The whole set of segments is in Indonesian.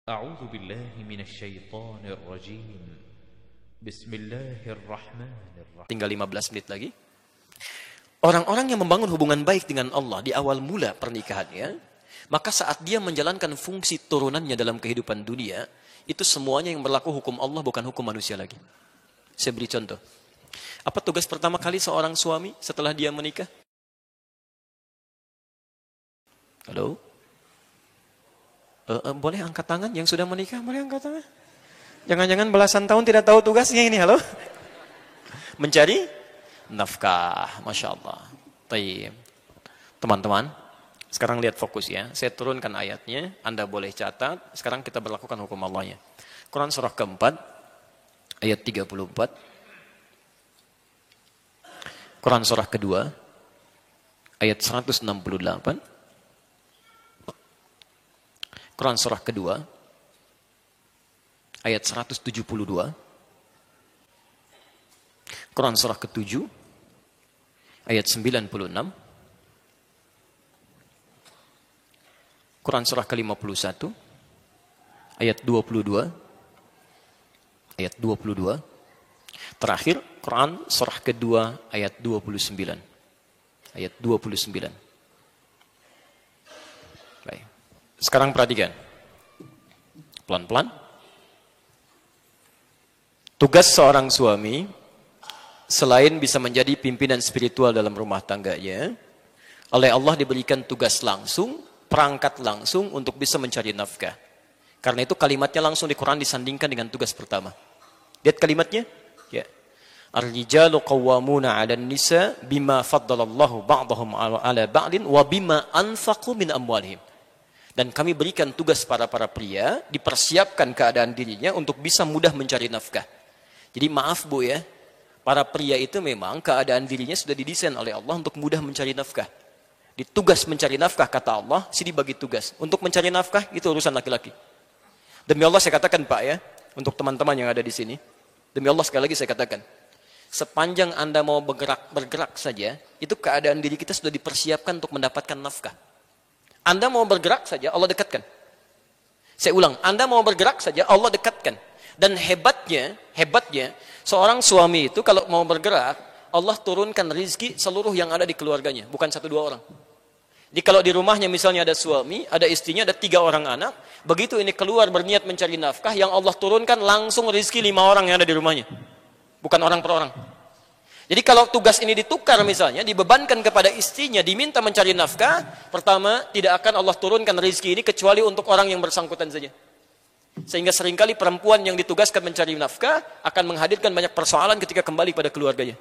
أعوذ بالله من الشيطان الرجيم بسم الله الرحمن الرحيم. Tinggal 15 menit lagi. Orang-orang yang membangun hubungan baik dengan Allah di awal mula pernikahannya, maka saat dia menjalankan fungsi turunannya dalam kehidupan dunia, itu semuanya yang berlaku hukum Allah, bukan hukum manusia lagi. Saya beri contoh. Apa tugas pertama kali seorang suami setelah dia menikah? Halo? Boleh angkat tangan yang sudah menikah? Boleh angkat tangan? Jangan-jangan belasan tahun tidak tahu tugasnya ini, halo? Mencari nafkah, Masya Allah. Tayyib. Teman-teman, sekarang lihat fokus ya. Saya turunkan ayatnya, Anda boleh catat. Sekarang kita berlakukan hukum Allahnya. Quran surah keempat, ayat 34. Quran surah kedua, ayat 168. Quran surah kedua, ayat 172. Quran surah ketujuh, ayat 96. Quran surah ke-51, ayat 22. Ayat 22. Terakhir, Quran surah kedua, ayat 29. Ayat 29. Baik. Sekarang perhatikan. Pelan-pelan. Tugas seorang suami, selain bisa menjadi pimpinan spiritual dalam rumah tangganya, oleh Allah diberikan tugas langsung, perangkat langsung untuk bisa mencari nafkah. Karena itu kalimatnya langsung di Quran disandingkan dengan tugas pertama. Lihat kalimatnya. Ya. Ar-rijalu qawwamuna 'alan nisa bima faddalallahu ba'dahum 'ala ba'din wa bima anfaqu min amwalihim. Dan kami berikan tugas para pria, dipersiapkan keadaan dirinya untuk bisa mudah mencari nafkah. Jadi maaf Bu ya, para pria itu memang keadaan dirinya sudah didesain oleh Allah untuk mudah mencari nafkah. Di tugas mencari nafkah kata Allah, sini bagi tugas. Untuk mencari nafkah itu urusan laki-laki. Demi Allah saya katakan Pak ya, untuk teman-teman yang ada di sini, demi Allah sekali lagi saya katakan, sepanjang Anda mau bergerak saja, itu keadaan diri kita sudah dipersiapkan untuk mendapatkan nafkah. Anda mau bergerak saja, Allah dekatkan. Saya ulang, Anda mau bergerak saja, Allah dekatkan. Dan hebatnya, seorang suami itu kalau mau bergerak, Allah turunkan rizki seluruh yang ada di keluarganya, bukan 1-2 orang. Jadi kalau di rumahnya misalnya ada suami, ada istrinya, ada 3 orang anak, begitu ini keluar berniat mencari nafkah, yang Allah turunkan langsung rizki 5 orang yang ada di rumahnya. Bukan orang per orang. Jadi kalau tugas ini ditukar misalnya, dibebankan kepada istrinya, diminta mencari nafkah, pertama, tidak akan Allah turunkan rezeki ini kecuali untuk orang yang bersangkutan saja. Sehingga seringkali perempuan yang ditugaskan mencari nafkah akan menghadirkan banyak persoalan ketika kembali pada keluarganya.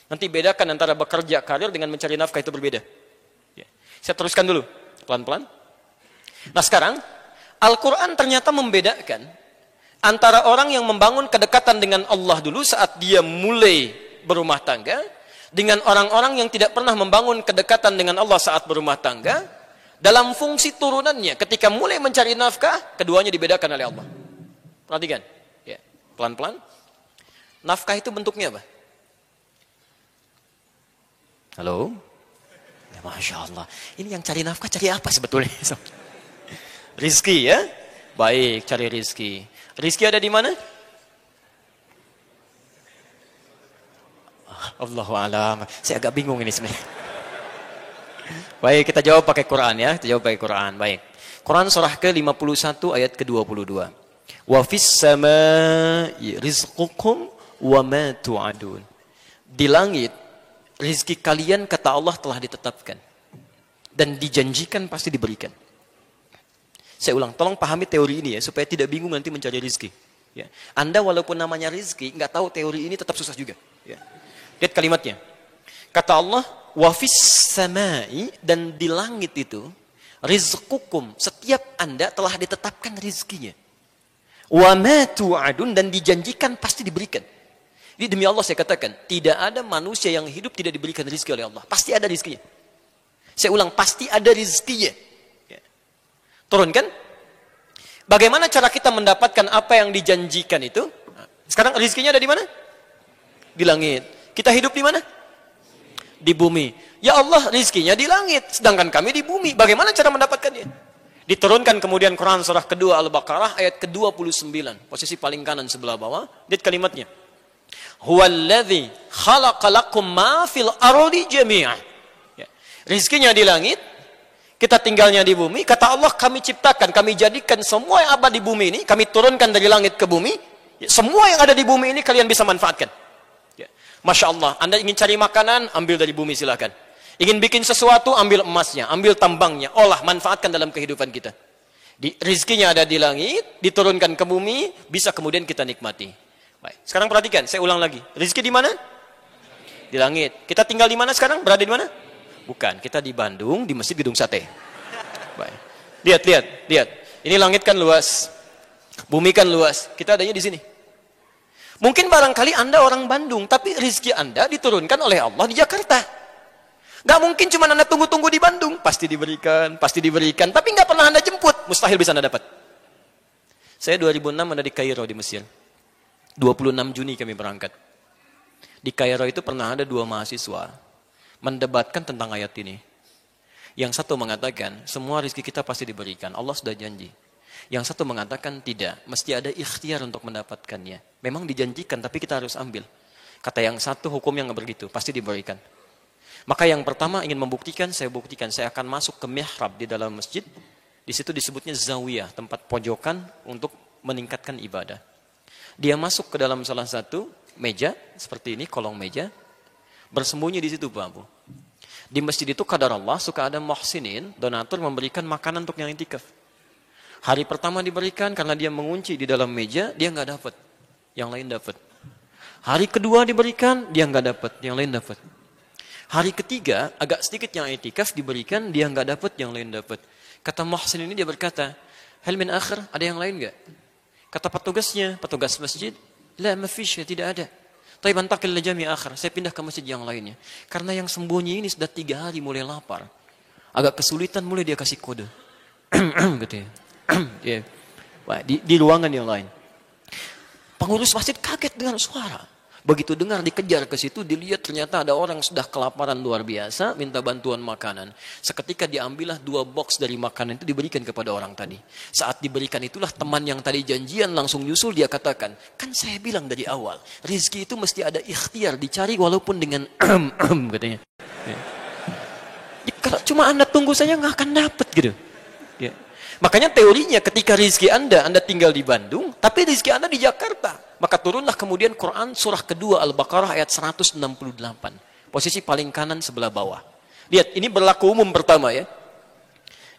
Nanti bedakan antara bekerja karir dengan mencari nafkah itu berbeda. Ya. Saya teruskan dulu, pelan-pelan. Nah sekarang, Al-Quran ternyata membedakan antara orang yang membangun kedekatan dengan Allah dulu saat dia mulai berumah tangga, dengan orang-orang yang tidak pernah membangun kedekatan dengan Allah saat berumah tangga, dalam fungsi turunannya, ketika mulai mencari nafkah, keduanya dibedakan oleh Allah. Perhatikan, ya, pelan-pelan. Nafkah itu bentuknya apa? Halo? Ya, Masya Allah. Ini yang cari nafkah, cari apa sebetulnya? Rizki ya? Baik, cari rizki. Rizki ada di mana? Allahu a'lam. Saya agak bingung ini sebenarnya. Baik, kita jawab pakai Quran ya. Kita jawab pakai Quran. Baik. Quran surah ke-51 ayat ke-22. Wa fis samaa'i rizqukum wa ma tu'adun. Di langit rezeki kalian kata Allah telah ditetapkan dan dijanjikan pasti diberikan. Saya ulang, tolong pahami teori ini ya supaya tidak bingung nanti mencari rezeki. Ya. Anda walaupun namanya rezeki, nggak tahu teori ini tetap susah juga. Ya. Lihat kalimatnya. Kata Allah, wa fis samai, dan di langit itu rizqukum, setiap Anda telah ditetapkan rizkinya. Wa ma tu'adun, dan dijanjikan pasti diberikan. Jadi demi Allah saya katakan, tidak ada manusia yang hidup tidak diberikan rizki oleh Allah. Pasti ada rizkinya. Saya ulang, pasti ada rizkinya. Ya. Turunkan. Bagaimana cara kita mendapatkan apa yang dijanjikan itu? Sekarang rizkinya ada di mana? Di langit. Kita hidup di mana? Di bumi. Ya Allah, rizkinya di langit, sedangkan kami di bumi. Bagaimana cara mendapatkannya? Diturunkan kemudian Quran surah kedua Al-Baqarah ayat ke-29. Posisi paling kanan sebelah bawah. Lihat kalimatnya. Huwallazi khalaqalakum ma fil ardi jami'ah. Ya. Rizkinya di langit, kita tinggalnya di bumi. Kata Allah, kami ciptakan, kami jadikan semua yang ada di bumi ini, kami turunkan dari langit ke bumi. Ya, semua yang ada di bumi ini kalian bisa manfaatkan. Ya. Masya Allah, Anda ingin cari makanan, ambil dari bumi silakan. Ingin bikin sesuatu, ambil emasnya, ambil tambangnya, olah, manfaatkan dalam kehidupan kita. Rizkinya ada di langit, diturunkan ke bumi, bisa kemudian kita nikmati. Baik. Sekarang perhatikan, saya ulang lagi. Rizki di mana? Di langit. Kita tinggal di mana sekarang? Berada di mana? Bukan, kita di Bandung, di Masjid Gedung Sate. Baik. Lihat. Ini langit kan luas. Bumi kan luas. Kita adanya di sini. Mungkin barangkali Anda orang Bandung, tapi rizki Anda diturunkan oleh Allah di Jakarta. Gak mungkin cuma Anda tunggu-tunggu di Bandung. Pasti diberikan. Tapi gak pernah Anda jemput. Mustahil bisa Anda dapat. Saya 2006 ada di Kairo di Mesir. 26 Juni kami berangkat. Di Kairo itu pernah ada 2 mahasiswa mendebatkan tentang ayat ini. Yang satu mengatakan, semua rezeki kita pasti diberikan. Allah sudah janji. Yang satu mengatakan tidak. Mesti ada ikhtiar untuk mendapatkannya. Memang dijanjikan, tapi kita harus ambil. Kata yang satu, hukumnya nggak begitu. Pasti diberikan. Maka yang pertama ingin membuktikan, saya buktikan. Saya akan masuk ke mihrab di dalam masjid. Di situ disebutnya zawiyah, tempat pojokan untuk meningkatkan ibadah. Dia masuk ke dalam salah satu meja, seperti ini, kolong meja. Bersembunyi di situ, Pak Abu. Di masjid itu kadar Allah, suka ada muhsinin, donatur memberikan makanan untuk yang itikaf. Hari pertama diberikan, karena dia mengunci di dalam meja, dia nggak dapat. Yang lain dapat. Hari kedua diberikan, dia nggak dapat. Yang lain dapat. Hari ketiga, agak sedikit yang itikaf diberikan, dia nggak dapat, yang lain dapat. Kata muhsin ini dia berkata, hal min akhir, ada yang lain nggak? Kata petugasnya, petugas masjid, la mafish, tidak ada. Tapi bantakil jami akhir, saya pindah ke masjid yang lainnya. Karena yang sembunyi ini sudah 3 hari mulai lapar. Agak kesulitan, mulai dia kasih kode. Gitu ya. Yeah. Wah, di ruangan yang lain. Pengurus masjid kaget dengan suara. Begitu dengar dikejar ke situ, dilihat ternyata ada orang sudah kelaparan luar biasa, minta bantuan makanan. Seketika diambillah 2 box dari makanan itu diberikan kepada orang tadi. Saat diberikan itulah teman yang tadi janjian langsung nyusul, dia katakan, kan saya bilang dari awal, rezeki itu mesti ada ikhtiar, dicari walaupun dengan katanya. Ya. Kalau cuma Anda tunggu saja nggak akan dapat gitu. Ya. Makanya teorinya ketika rezeki Anda tinggal di Bandung, tapi rezeki Anda di Jakarta. Maka turunlah kemudian Quran surah kedua Al-Baqarah ayat 168. Posisi paling kanan sebelah bawah. Lihat, ini berlaku umum pertama ya.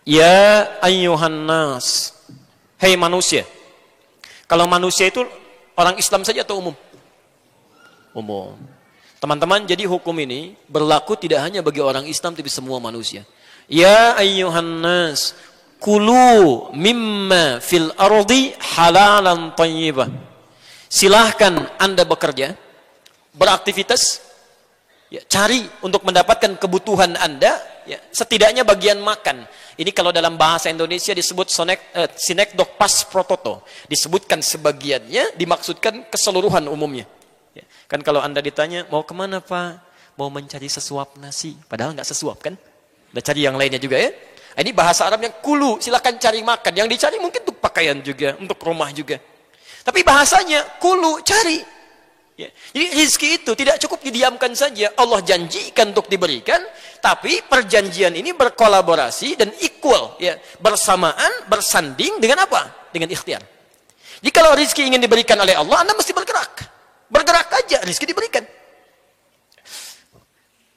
Ya ayyuhan nas. Hei manusia. Kalau manusia itu orang Islam saja atau umum? Umum. Teman-teman, jadi hukum ini berlaku tidak hanya bagi orang Islam tapi semua manusia. Ya ayyuhan nas. Kulu mimma fil ardi halalan tayyibah. Silahkan Anda bekerja, beraktivitas, ya, cari untuk mendapatkan kebutuhan Anda, ya, setidaknya bagian makan. Ini kalau dalam bahasa Indonesia disebut sinekdok pas prototo. Disebutkan sebagiannya, dimaksudkan keseluruhan umumnya. Ya, kan kalau Anda ditanya, mau kemana Pak? Mau mencari sesuap nasi. Padahal nggak sesuap kan? Udah cari yang lainnya juga ya. Ini bahasa Arabnya kulu, silakan cari makan. Yang dicari mungkin untuk pakaian juga, untuk rumah juga. Tapi bahasanya kulu, cari. Ya. Jadi rezeki itu tidak cukup didiamkan saja. Allah janjikan untuk diberikan, tapi perjanjian ini berkolaborasi dan equal, ya, bersamaan, bersanding dengan apa? Dengan ikhtiar. Jadi kalau rezeki ingin diberikan oleh Allah, Anda mesti bergerak. Bergerak aja, rezeki diberikan.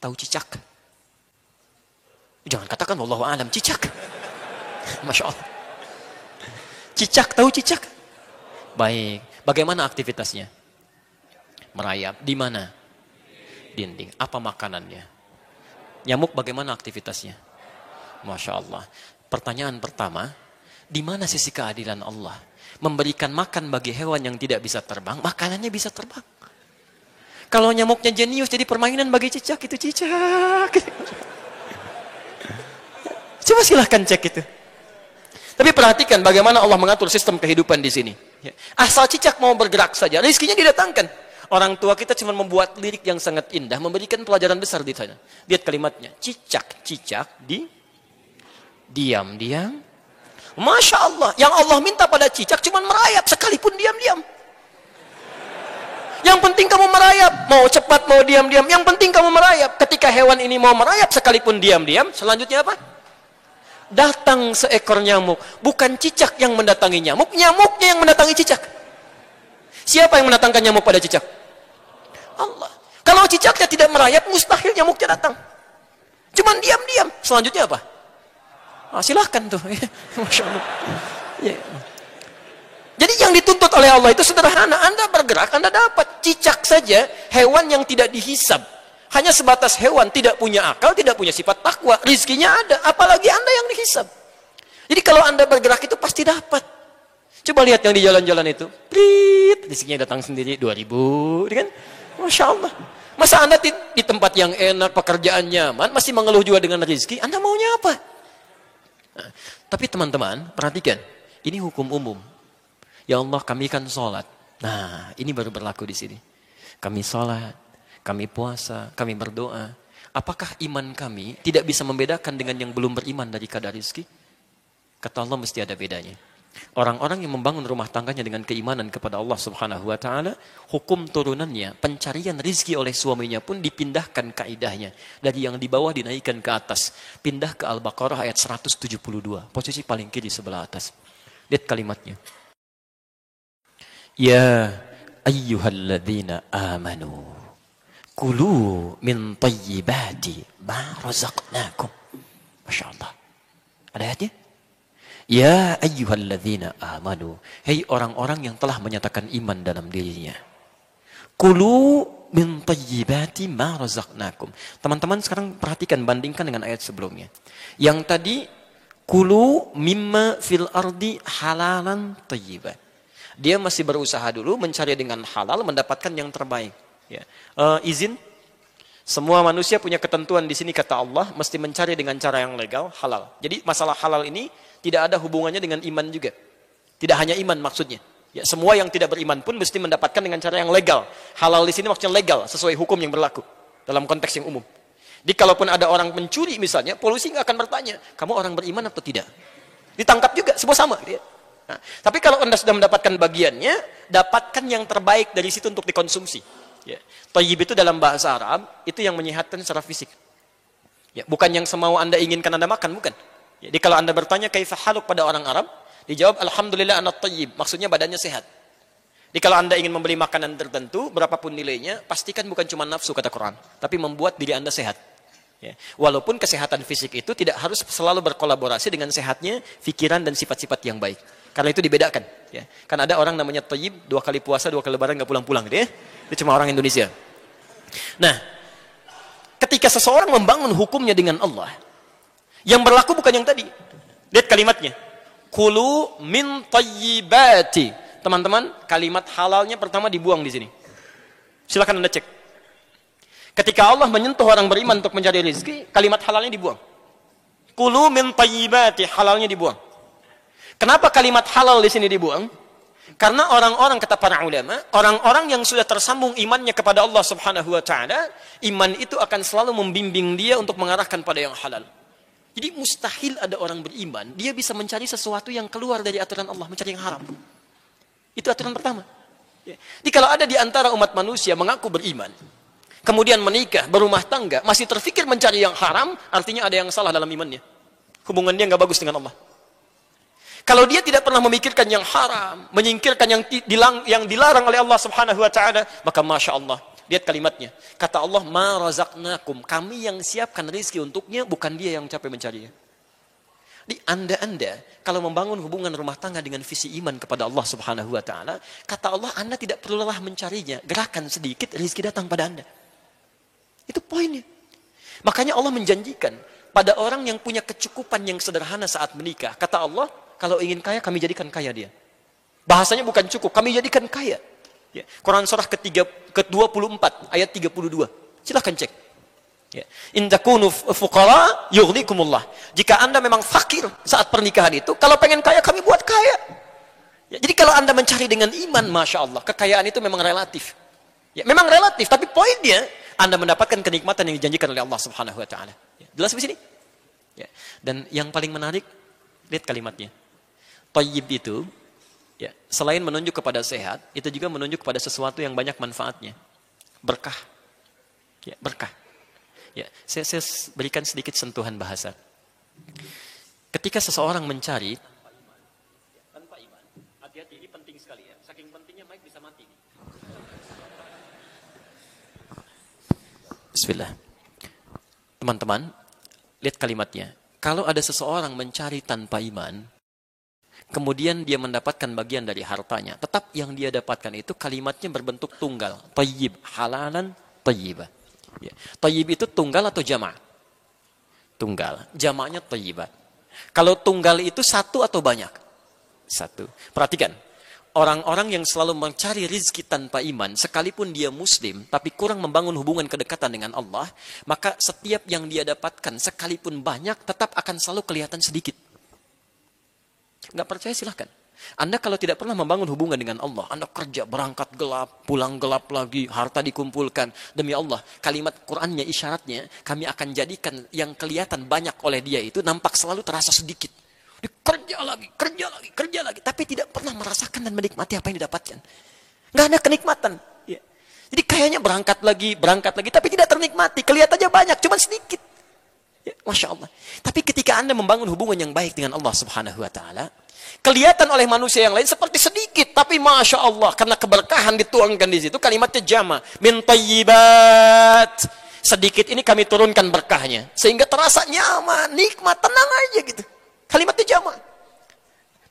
Tahu cicak? Jangan katakan wallahu a'lam, cicak. Masya Allah. Cicak, tahu cicak? Baik, bagaimana aktivitasnya? Merayap, di mana? Dinding. Apa makanannya? Nyamuk bagaimana aktivitasnya? Masya Allah. Pertanyaan pertama, di mana sisi keadilan Allah? Memberikan makan bagi hewan yang tidak bisa terbang, makanannya bisa terbang. Kalau nyamuknya jenius jadi permainan bagi cicak, itu cicak. Coba silahkan cek itu. Tapi perhatikan bagaimana Allah mengatur sistem kehidupan di sini. Asal cicak mau bergerak saja, rezekinya didatangkan. Orang tua kita cuma membuat lirik yang sangat indah, memberikan pelajaran besar di sana. Lihat kalimatnya, cicak-cicak diam-diam Masya Allah, yang Allah minta pada cicak cuma merayap sekalipun diam-diam. Yang penting kamu merayap, mau cepat mau diam-diam, yang penting kamu merayap. Ketika hewan ini mau merayap sekalipun diam-diam, selanjutnya apa? Datang seekor nyamuk. Bukan cicak yang mendatangi nyamuk, nyamuknya yang mendatangi cicak. Siapa yang mendatangkan nyamuk pada cicak? Allah. Kalau cicaknya tidak merayap, mustahil nyamuknya datang. Cuman diam-diam. Selanjutnya apa? Silahkan tuh. Masya Allah. Ya. Jadi yang dituntut oleh Allah itu sederhana. Anda bergerak, Anda dapat. Cicak saja, hewan yang tidak dihisab. Hanya sebatas hewan, tidak punya akal, tidak punya sifat takwa. Rizkinya ada, apalagi Anda yang dihisab. Jadi kalau Anda bergerak itu pasti dapat. Coba lihat yang di jalan-jalan itu. Prit, rizkinya datang sendiri, 2.000. Kan? Masya Allah. Masa Anda di tempat yang enak, pekerjaan nyaman, masih mengeluh juga dengan rizki, Anda maunya apa? Nah, tapi teman-teman, perhatikan. Ini hukum umum. Ya Allah, kami kan sholat. Nah, ini baru berlaku di sini. Kami sholat, kami puasa, kami berdoa. Apakah iman kami tidak bisa membedakan dengan yang belum beriman dari kadar rizki? Kata Allah, mesti ada bedanya. Orang-orang yang membangun rumah tangganya dengan keimanan kepada Allah Subhanahu wa taala, hukum turunannya, pencarian rizki oleh suaminya pun dipindahkan kaidahnya. Dari yang di bawah dinaikkan ke atas. Pindah ke Al-Baqarah ayat 172. Posisi paling kiri sebelah atas. Lihat kalimatnya. Ya ayyuhalladzina amanu kulu min tayyibati ma razaqnakum. Masya Allah. Ada ayatnya? Ya ayyuhalladzina amanu. Hei orang-orang yang telah menyatakan iman dalam dirinya. Kulu min tayyibati ma razaqnakum. Teman-teman sekarang perhatikan, bandingkan dengan ayat sebelumnya. Yang tadi, kulu mimma fil ardi halalan tayyiban. Dia masih berusaha dulu mencari dengan halal, mendapatkan yang terbaik. Ya. Izin, semua manusia punya ketentuan di sini kata Allah, mesti mencari dengan cara yang legal, halal. Jadi masalah halal ini tidak ada hubungannya dengan iman juga. Tidak hanya iman maksudnya. Ya, semua yang tidak beriman pun mesti mendapatkan dengan cara yang legal. Halal di sini maksudnya legal, sesuai hukum yang berlaku dalam konteks yang umum. Jadi kalaupun ada orang mencuri misalnya, polisi nggak akan bertanya, kamu orang beriman atau tidak? Ditangkap juga, semua sama. Ya. Nah, tapi kalau Anda sudah mendapatkan bagiannya, dapatkan yang terbaik dari situ untuk dikonsumsi. Ya. Thayyib itu dalam bahasa Arab, itu yang menyehatkan secara fisik. Ya, bukan yang semau Anda inginkan Anda makan, bukan. Jadi kalau Anda bertanya kaifa haluk pada orang Arab, dijawab alhamdulillah ana thayyib, maksudnya badannya sehat. Jadi kalau Anda ingin membeli makanan tertentu, berapapun nilainya, pastikan bukan cuma nafsu kata Quran, tapi membuat diri Anda sehat. Ya. Walaupun kesehatan fisik itu tidak harus selalu berkolaborasi dengan sehatnya pikiran dan sifat-sifat yang baik. Karena itu dibedakan. Ya. Kan ada orang namanya thayyib, 2 kali puasa, 2 kali lebaran nggak pulang-pulang. Dia itu cuma orang Indonesia. Nah, ketika seseorang membangun hukumnya dengan Allah, yang berlaku bukan yang tadi. Lihat kalimatnya. Kulu min tayyibati. Teman-teman, kalimat halalnya pertama dibuang di sini. Silakan Anda cek. Ketika Allah menyentuh orang beriman untuk mencari rezeki, kalimat halalnya dibuang. Kulu min tayyibati, halalnya dibuang. Kenapa kalimat halal di sini dibuang? Karena orang-orang, kata para ulama, orang-orang yang sudah tersambung imannya kepada Allah Subhanahu wa taala, iman itu akan selalu membimbing dia untuk mengarahkan pada yang halal. Jadi mustahil ada orang beriman, dia bisa mencari sesuatu yang keluar dari aturan Allah, mencari yang haram. Itu aturan pertama. Jadi kalau ada di antara umat manusia mengaku beriman, kemudian menikah, berumah tangga, masih terfikir mencari yang haram, artinya ada yang salah dalam imannya. Hubungan dia nggak bagus dengan Allah. Kalau dia tidak pernah memikirkan yang haram, menyingkirkan yang dilarang oleh Allah Subhanahu wa taala, maka Masya Allah, lihat kalimatnya. Kata Allah, ma razaqnakum, kami yang siapkan rezeki untuknya, bukan dia yang capek mencarinya. Di Anda kalau membangun hubungan rumah tangga dengan visi iman kepada Allah Subhanahu wa taala, kata Allah, Anda tidak perlu lelah mencarinya, gerakan sedikit rezeki datang pada Anda. Itu poinnya. Makanya Allah menjanjikan pada orang yang punya kecukupan yang sederhana saat menikah, kata Allah, kalau ingin kaya, kami jadikan kaya dia. Bahasanya bukan cukup, kami jadikan kaya. Ya. Quran surah ke-24, ayat 32. Silahkan cek. Ya. In takunu fuqara yughnikumullah. Jika Anda memang fakir saat pernikahan itu, kalau pengen kaya, kami buat kaya. Ya. Jadi kalau Anda mencari dengan iman, Masya Allah, kekayaan itu memang relatif. Ya, memang relatif, tapi poinnya, Anda mendapatkan kenikmatan yang dijanjikan oleh Allah Subhanahu wa taala. Ya. Jelas di sini? Ya. Dan yang paling menarik, lihat kalimatnya. Thayyib itu, ya, selain menunjuk kepada sehat, itu juga menunjuk kepada sesuatu yang banyak manfaatnya. Berkah. Ya, berkah. Ya, saya berikan sedikit sentuhan bahasa. Ketika seseorang mencari tanpa iman, hati-hati, ini penting sekali ya. Saking pentingnya mic bisa mati. Bismillah. Teman-teman, lihat kalimatnya. Kalau ada seseorang mencari tanpa iman, kemudian dia mendapatkan bagian dari hartanya, tetap yang dia dapatkan itu kalimatnya berbentuk tunggal. Thayyib, halalan, thayyibah. Ya. Thayyib itu tunggal atau jama'? Tunggal. Jama'nya thayyibah. Kalau tunggal itu satu atau banyak? Satu. Perhatikan. Orang-orang yang selalu mencari rizki tanpa iman, sekalipun dia muslim, tapi kurang membangun hubungan kedekatan dengan Allah, maka setiap yang dia dapatkan, sekalipun banyak, tetap akan selalu kelihatan sedikit. Nggak percaya silahkan. Anda kalau tidak pernah membangun hubungan dengan Allah, Anda kerja, berangkat gelap, pulang gelap lagi, harta dikumpulkan. Demi Allah, kalimat Qur'annya, isyaratnya, kami akan jadikan yang kelihatan banyak oleh dia itu, nampak selalu terasa sedikit. Dia kerja lagi. Tapi tidak pernah merasakan dan menikmati apa yang didapatkan. Nggak ada kenikmatan. Ya. Jadi kayaknya berangkat lagi, tapi tidak ternikmati. Kelihatannya banyak, cuma sedikit. Ya, Masya Allah. Tapi ketika Anda membangun hubungan yang baik dengan Allah Subhanahu Wa Taala, kelihatan oleh manusia yang lain seperti sedikit, tapi Masya Allah, karena keberkahan dituangkan di situ, kalimatnya jama, min thayyibat. Sedikit ini kami turunkan berkahnya, sehingga terasa nyaman, nikmat, tenang aja gitu. Kalimatnya jama.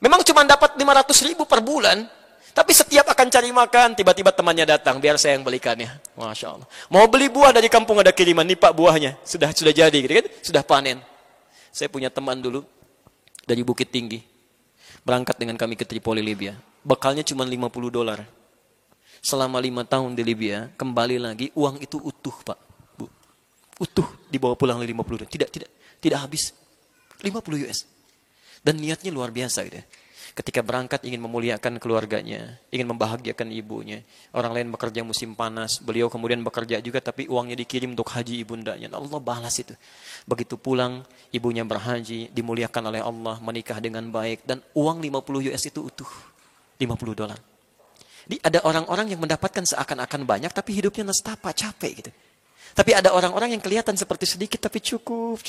Memang cuma dapat 500.000 per bulan, tapi setiap akan cari makan, tiba-tiba temannya datang, biar saya yang belikannya. Masya Allah. Mau beli buah dari kampung ada kiriman, nih Pak buahnya, sudah jadi, gitu kan? Sudah panen. Saya punya teman dulu, dari Bukit Tinggi. Berangkat dengan kami ke Tripoli, Libya. Bekalnya cuma $50. Selama 5 tahun di Libya, kembali lagi, uang itu utuh, Pak. Bu. Utuh, dibawa pulang $50. Tidak habis. 50 US. Dan niatnya luar biasa gitu. Ketika berangkat ingin memuliakan keluarganya, ingin membahagiakan ibunya. Orang lain bekerja musim panas, beliau kemudian bekerja juga tapi uangnya dikirim untuk haji ibundanya. Allah balas itu. Begitu pulang, ibunya berhaji, dimuliakan oleh Allah, menikah dengan baik dan uang 50 US itu utuh. $50. Jadi ada orang-orang yang mendapatkan seakan-akan banyak tapi hidupnya nestapa, capek gitu. Tapi ada orang-orang yang kelihatan seperti sedikit tapi cukup,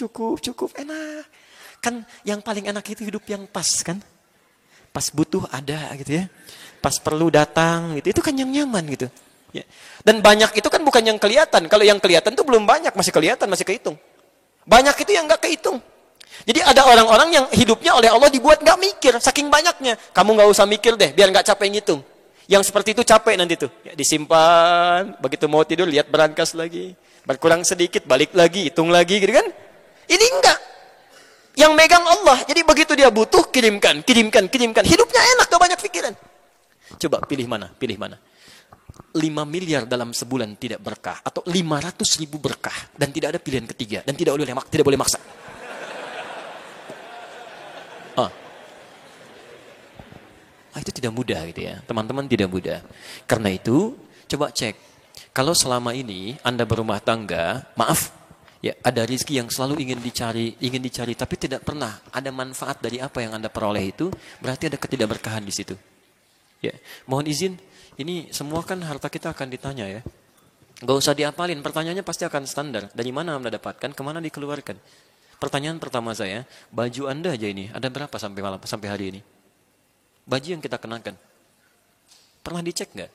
enak. Kan yang paling enak itu hidup yang pas kan? Pas butuh ada gitu ya. Pas perlu datang gitu. Itu kan yang nyaman gitu. Ya. Dan banyak itu kan bukan yang kelihatan. Kalau yang kelihatan itu belum banyak, masih kelihatan, masih kehitung. Banyak itu yang nggak kehitung. Jadi ada orang-orang yang hidupnya oleh Allah dibuat nggak mikir, saking banyaknya. Kamu nggak usah mikir deh, biar nggak capek ngitung. Yang seperti itu capek nanti tuh. Ya, disimpan, begitu mau tidur lihat berangkas lagi. Berkurang sedikit, balik lagi, hitung lagi gitu kan. Ini enggak. Yang megang Allah. Jadi begitu dia butuh, kirimkan. Hidupnya enak, gak banyak pikiran. Coba pilih mana? 5 miliar dalam sebulan tidak berkah. Atau 500.000 berkah. Dan tidak ada pilihan ketiga. Dan tidak boleh maksa. Itu tidak mudah gitu ya. Teman-teman tidak mudah. Karena itu, coba cek. Kalau selama ini Anda berumah tangga, maaf. Ya, ada rezeki yang selalu ingin dicari, tapi tidak pernah ada manfaat dari apa yang Anda peroleh itu, berarti ada ketidakberkahan di situ. Ya, mohon izin, ini semua kan harta kita akan ditanya ya. Gak usah diapalin, pertanyaannya pasti akan standar. Dari mana Anda dapatkan, kemana dikeluarkan. Pertanyaan pertama saya, baju Anda aja ini, ada berapa sampai hari ini? Baju yang kita kenakan. Pernah dicek nggak?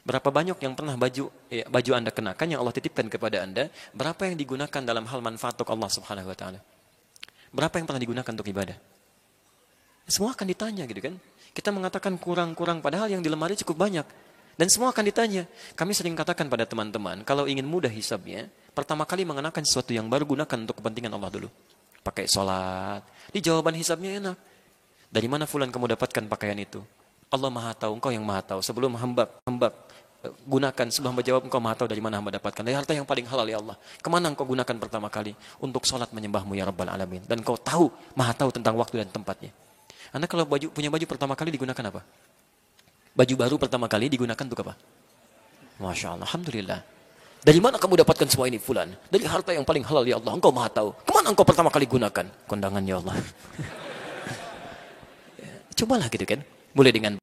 Berapa banyak yang pernah baju Anda kenakan yang Allah titipkan kepada Anda, berapa yang digunakan dalam hal manfaat untuk Allah Subhanahu Wa Taala? Berapa yang pernah digunakan untuk ibadah? Semua akan ditanya gitu kan. Kita mengatakan kurang, padahal yang di lemari cukup banyak. Dan semua akan ditanya. Kami sering katakan pada teman-teman, kalau ingin mudah hisabnya, pertama kali mengenakan sesuatu yang baru, gunakan untuk kepentingan Allah dulu. Pakai sholat. Di jawaban hisabnya enak. Dari mana fulan kamu dapatkan pakaian itu? Allah Maha tahu, engkau yang Maha tahu. Sebelum hamba gunakan, sebelum hamba jawab, engkau Maha tahu dari mana hamba dapatkan. Dari harta yang paling halal ya Allah. Kemana engkau gunakan pertama kali? Untuk sholat menyembahmu ya Rabbal Alamin. Dan engkau tahu, Maha tahu tentang waktu dan tempatnya. Anda kalau punya baju pertama kali digunakan apa? Baju baru pertama kali digunakan untuk apa? Masya Allah, Alhamdulillah. Dari mana kamu dapatkan semua ini fulan? Dari harta yang paling halal ya Allah. Engkau Maha tahu. Kemana engkau pertama kali gunakan? Kondangan ya Allah. Cobalah gitu kan. Mulai dengan